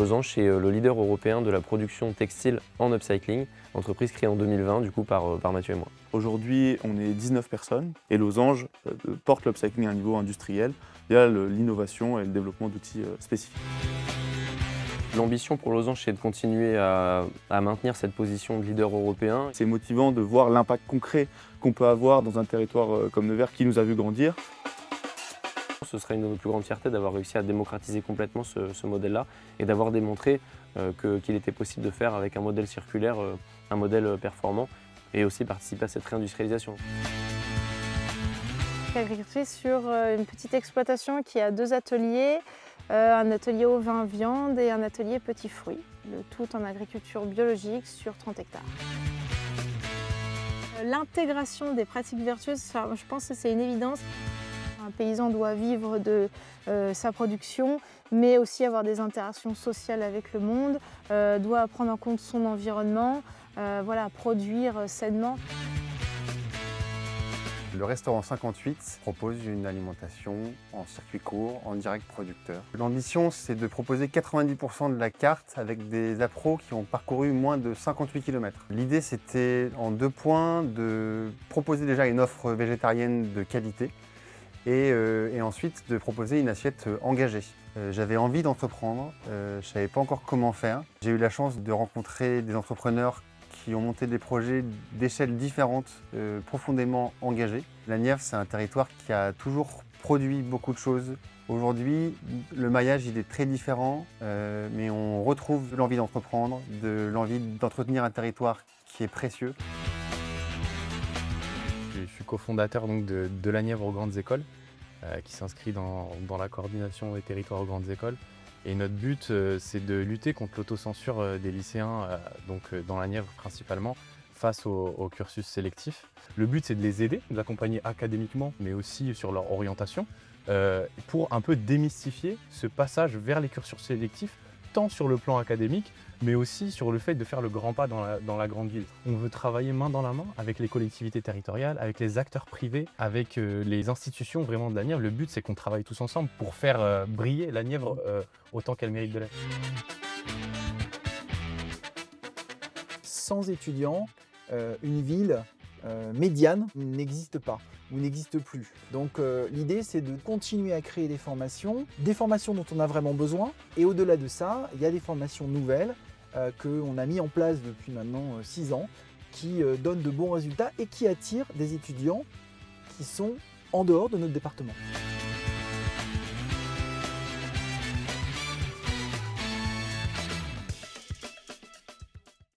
Losange est le leader européen de la production textile en upcycling, entreprise créée en 2020 du coup par Mathieu et moi. Aujourd'hui, on est 19 personnes et Losange porte l'upcycling à un niveau industriel via l'innovation et le développement d'outils spécifiques. L'ambition pour Losange, c'est de continuer à maintenir cette position de leader européen. C'est motivant de voir l'impact concret qu'on peut avoir dans un territoire comme Nevers qui nous a vu grandir. Ce serait une de nos plus grandes fiertés d'avoir réussi à démocratiser complètement ce modèle-là et d'avoir démontré qu'il était possible de faire avec un modèle circulaire, un modèle performant et aussi participer à cette réindustrialisation. Je suis agricultrice sur une petite exploitation qui a 2 ateliers, un atelier au vin viande et un atelier petits fruits, le tout en agriculture biologique sur 30 hectares. L'intégration des pratiques vertueuses, je pense que c'est une évidence. Un paysan doit vivre de sa production, mais aussi avoir des interactions sociales avec le monde, doit prendre en compte son environnement, produire sainement. Le restaurant 58 propose une alimentation en circuit court, en direct producteur. L'ambition, c'est de proposer 90% de la carte avec des appros qui ont parcouru moins de 58 km. L'idée, c'était en 2 points de proposer déjà une offre végétarienne de qualité et ensuite de proposer une assiette engagée. J'avais envie d'entreprendre, je ne savais pas encore comment faire. J'ai eu la chance de rencontrer des entrepreneurs qui ont monté des projets d'échelles différentes, profondément engagés. La Nièvre, c'est un territoire qui a toujours produit beaucoup de choses. Aujourd'hui, le maillage il est très différent, mais on retrouve l'envie d'entreprendre, l'envie d'entretenir un territoire qui est précieux. Je suis cofondateur donc, de la Nièvre aux grandes écoles, qui s'inscrit dans la coordination des territoires aux grandes écoles. Et notre but, c'est de lutter contre l'autocensure des lycéens, dans la Nièvre principalement, face au cursus sélectif. Le but, c'est de les aider, de les accompagner académiquement, mais aussi sur leur orientation, pour un peu démystifier ce passage vers les cursus sélectifs, tant sur le plan académique, mais aussi sur le fait de faire le grand pas dans la grande ville. On veut travailler main dans la main avec les collectivités territoriales, avec les acteurs privés, avec les institutions vraiment de la Nièvre. Le but, c'est qu'on travaille tous ensemble pour faire briller la Nièvre autant qu'elle mérite de l'être. Sans étudiants, une ville médiane n'existe pas ou n'existe plus. Donc l'idée, c'est de continuer à créer des formations dont on a vraiment besoin. Et au-delà de ça, il y a des formations nouvelles qu'on a mis en place depuis maintenant 6 ans, qui donnent de bons résultats et qui attirent des étudiants qui sont en dehors de notre département.